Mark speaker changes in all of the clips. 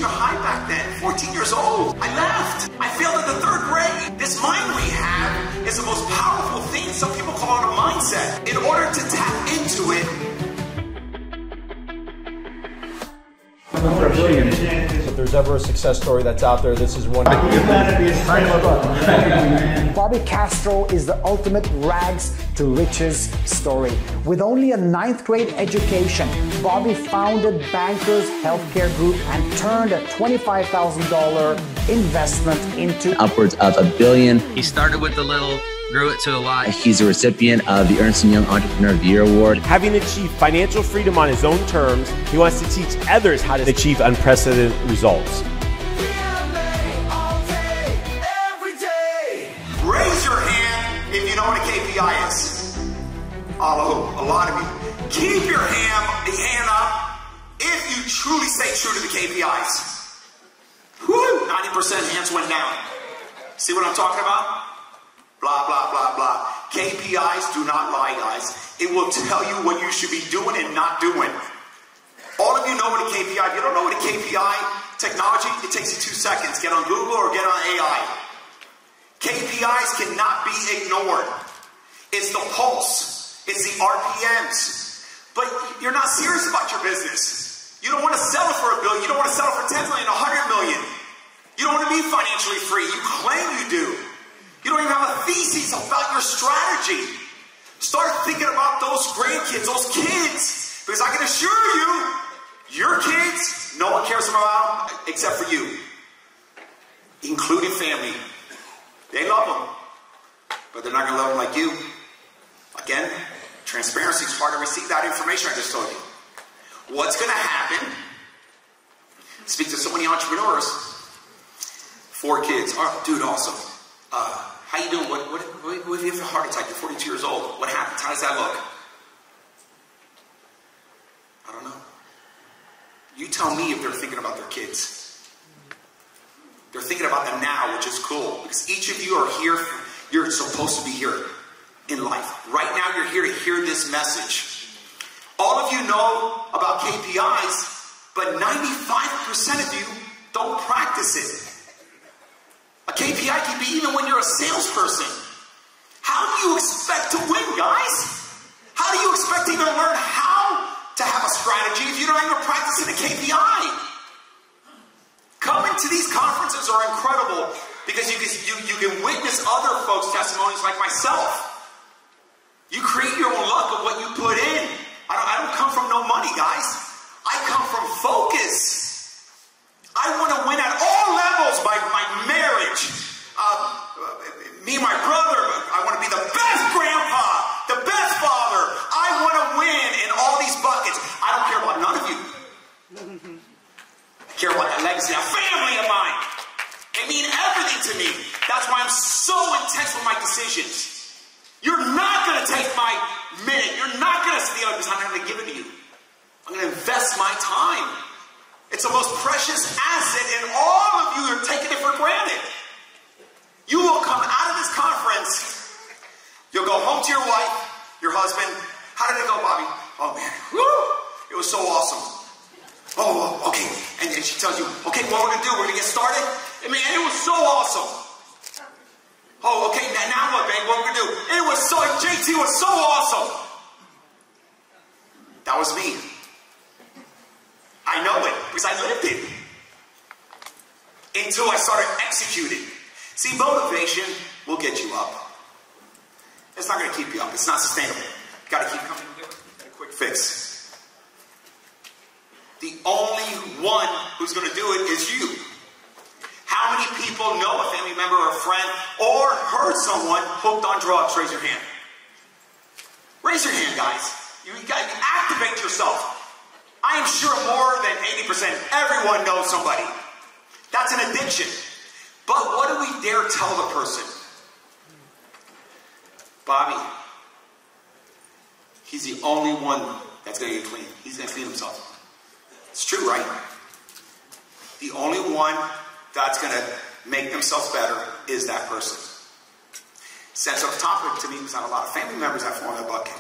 Speaker 1: junior high back then, 14 years old. I left. I failed in the 3rd grade. This mind rehab is the most powerful thing. Some people call it a mindset. In order to tap into it,
Speaker 2: For $1 billion. If there's ever a success story that's out there, this is one.
Speaker 3: Bobby Castro is the ultimate rags to riches story. With only a 9th grade education, Bobby founded Bankers Healthcare Group and turned a $25,000 investment into
Speaker 4: upwards of $1 billion.
Speaker 5: He started with a little, grew it to a lot.
Speaker 4: He's a recipient of the Ernst & Young Entrepreneur of the Year Award.
Speaker 6: Having achieved financial freedom on his own terms, he wants to teach others how to achieve unprecedented results.
Speaker 1: raise your hand if you know what a KPI is. Oh, a lot of you. Keep your hand up if you truly stay true to the KPIs. Whew, 90% hands went down. See what I'm talking about? Blah, blah, blah, blah. KPIs do not lie, guys. It will tell you what you should be doing and not doing. All of you know what a KPI. If you don't know what a KPI technology, it takes you 2 seconds. Get on Google or get on AI. KPIs cannot be ignored. It's the pulse. It's the RPMs. But you're not serious about your business. You don't want to sell it for $1 billion. You don't want to sell it for 10 million, 100 million. You don't want to be financially free. You claim you do. You don't even have a thesis about your strategy. Start thinking about those grandkids, those kids. Because I can assure you, your kids, no one cares about them except for you. Including family. They love them. But they're not going to love them like you. Again, transparency is hard to receive that information I just told you. What's going to happen? Speak to so many entrepreneurs. 4 kids. Oh, dude, awesome. How you doing? What if you have a heart attack? You're 42 years old. What happened? How does that look? I don't know. You tell me if they're thinking about their kids. They're thinking about them now, which is cool. Because each of you are here. You're supposed to be here in life. Right now, you're here to hear this message. All of you know about KPIs, but 95% of you don't practice it. A KPI can be even when you're a salesperson. How do you expect to win, guys? How do you expect to even learn how to have a strategy if you're not even practicing a KPI? Coming to these conferences are incredible because you can witness other folks' testimonies like myself. You create your own luck of what you put in. I don't come from no money, guys. I come from focus. I want to win at all levels. My marriage, me and my brother, I want to be the best grandpa, the best father. I want to win in all these buckets. I don't care about none of you. I care about that legacy, that family of mine. It means everything to me. That's why I'm so intense with my decisions. You're not going to take my minute. You're not going to steal it because I'm not going to give it to you. I'm going to invest my time. It's the most precious asset, and all of you are taking it for granted. You will come out of this conference. You'll go home to your wife, your husband. How did it go, Bobby? Oh, man. Woo! It was so awesome. Oh, okay. And she tells you, okay, what we're going to do, we're going to get started. And man, it was so awesome. Oh, okay, now what, babe? What we're going to do? It was so, JT was so awesome. That was me. I know it because I lived it. Until I started executing. See, motivation will get you up. It's not going to keep you up. It's not sustainable. You got to keep coming here. Get a quick fix. The only one who's going to do it is you. How many people know a family member or a friend or heard someone hooked on drugs? Raise your hand. Raise your hand, guys. You got to activate yourself. I am sure more than 80%, everyone knows somebody. That's an addiction. But what do we dare tell the person? Bobby, he's the only one that's going to get clean. He's going to clean himself. It's true, right? The only one that's going to make themselves better is that person. Sensitive topic to me because I have a lot of family members that fall in that bucket.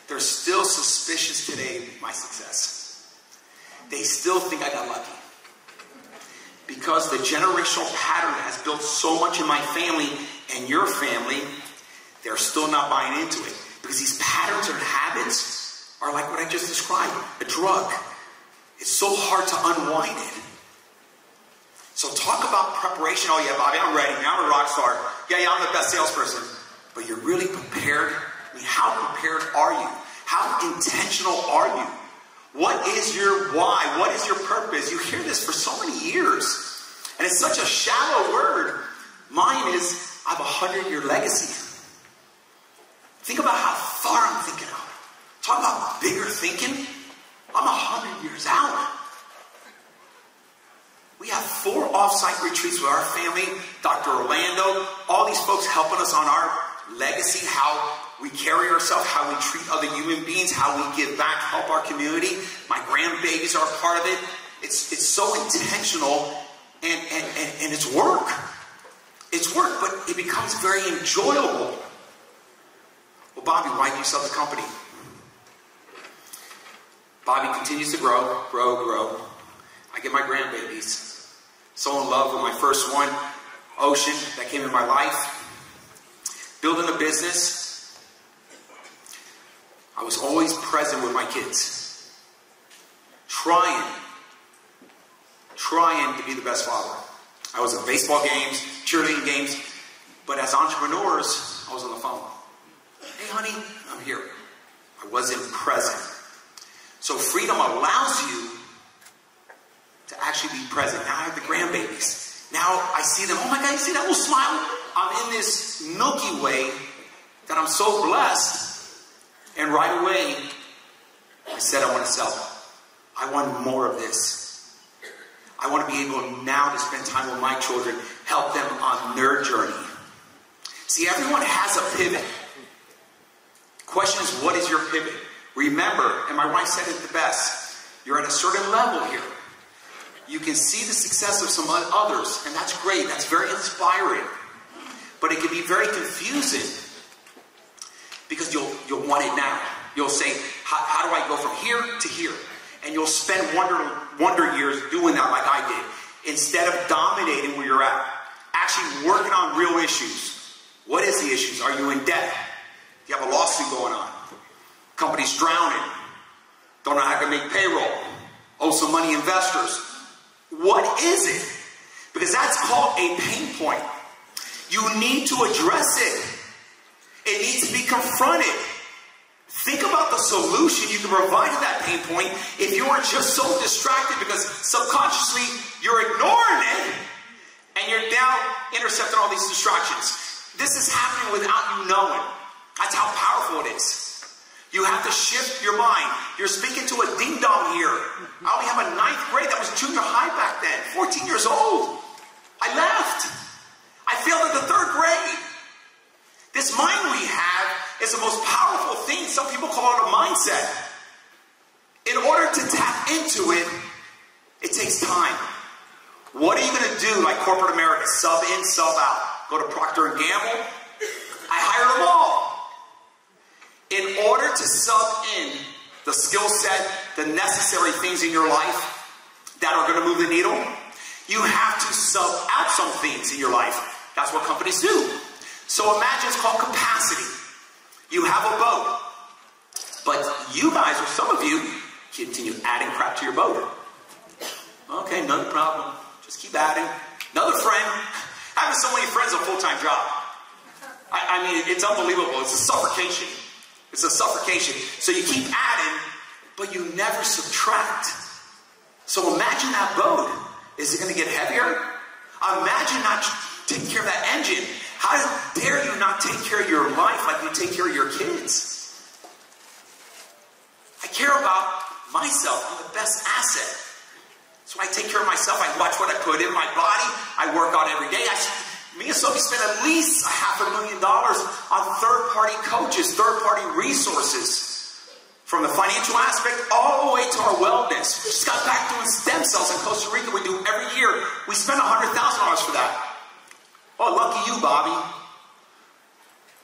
Speaker 1: They're still suspicious today of my success. They still think I got lucky. because the generational pattern has built so much in my family and your family, they're still not buying into it. Because these patterns and habits are like what I just described, a drug. It's so hard to unwind it. So talk about preparation. Oh yeah, Bobby, I'm ready. Now I'm a rock star. Yeah, I'm the best salesperson. But you're really prepared? I mean, how prepared are you? How intentional are you? What is your why? What is your purpose? You hear this for so many years. And it's such a shallow word. Mine is, I have a 100-year legacy. Think about how far I'm thinking of. Talk about bigger thinking. I'm 100 years out. We have 4 off-site retreats with our family, Dr. Orlando, all these folks helping us on our legacy, how we carry ourselves, how we treat other human beings, how we give back, help our community. My grandbabies are a part of it. It's so intentional, and it's work. It's work, but it becomes very enjoyable. Well, Bobby, why do you sell the company? Bobby continues to grow, grow. I get my grandbabies. So in love with my first one, Ocean, that came in my life. Building a business. I was always present with my kids. Trying to be the best father. I was at baseball games, cheerleading games, but as entrepreneurs, I was on the phone. Hey honey, I'm here. I wasn't present. So freedom allows you to actually be present. Now I have the grandbabies. Now I see them. Oh my God, you see that little smile? I'm in this Milky Way that I'm so blessed. And right away, I said I want to sell it. I want more of this. I want to be able now to spend time with my children, help them on their journey. See, everyone has a pivot. Question is, what is your pivot? Remember, and my wife said it the best, you're at a certain level here. You can see the success of some others, and that's great. That's very inspiring. But it can be very confusing because you'll want it now. You'll say, how do I go from here to here? And you'll spend wonder years doing that like I did. Instead of dominating where you're at. Actually working on real issues. What is the issues? Are you in debt? Do you have a lawsuit going on? Company's drowning. Don't know how to make payroll. Owe some money investors. What is it? Because that's called a pain point. You need to address it. It needs to be confronted. Think about the solution you can provide to that pain point if you are just so distracted because subconsciously you're ignoring it and you're now intercepting all these distractions. This is happening without you knowing. That's how powerful it is. You have to shift your mind. You're speaking to a ding-dong here. I only have a 9th grade. That was junior high back then. 14 years old. I left. I failed in the 3rd grade. This mind we have is the most powerful thing. Some people call it a mindset. In order to tap into it, it takes time. What are you going to do like corporate America? Sub in, sub out. Go to Procter & Gamble. I hired them all. In order to sub in the skill set, the necessary things in your life that are going to move the needle, you have to sub out some things in your life. That's what companies do. So imagine it's called capacity. You have a boat, but you guys, or some of you, continue adding crap to your boat. Okay, no problem. Just keep adding. Another friend. Having so many friends is a full-time job. I mean, it's unbelievable. It's a suffocation. It's a suffocation. So you keep adding, but you never subtract. So imagine that boat. Is it going to get heavier? Imagine not taking care of that engine. How dare you not take care of your life like you take care of your kids? I care about myself. I'm the best asset. So I take care of myself. I watch what I put in my body. I work out every day. Me and Sophie spend at least $500,000 on third-party coaches, third-party resources. From the financial aspect all the way to our wellness. We just got back doing stem cells in Costa Rica. We do every year. We spend $100,000 for that. Oh, lucky you, Bobby.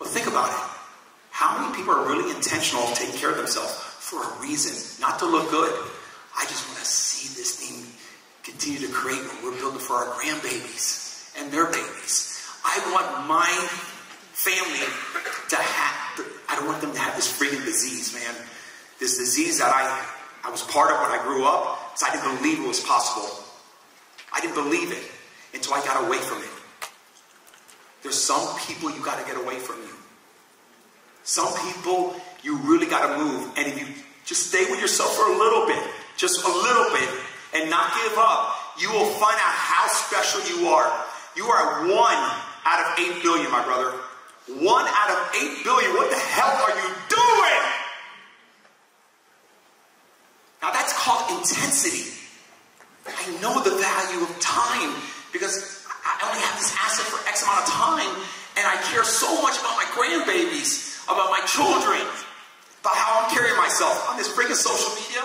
Speaker 1: Well, think about it. How many people are really intentional of taking care of themselves for a reason? Not to look good. I just want to see this thing continue continue to create what we're building for our grandbabies and their babies. I want my family to have, I don't want them to have this freaking disease, man. This disease that I was part of when I grew up, so I didn't believe it was possible. I didn't believe it until I got away from it. There's some people you got to get away from you. Some people you really got to move. And if you just stay with yourself for a little bit, just a little bit, and not give up, you will find out how special you are. You are 1 out of 8 billion, my brother. 1 out of 8 billion. What the hell are you doing? Now that's called intensity. I know the value of time because I only have this asset for X amount of time, and I care so much about my grandbabies, about my children, about how I'm carrying myself on this freaking social media.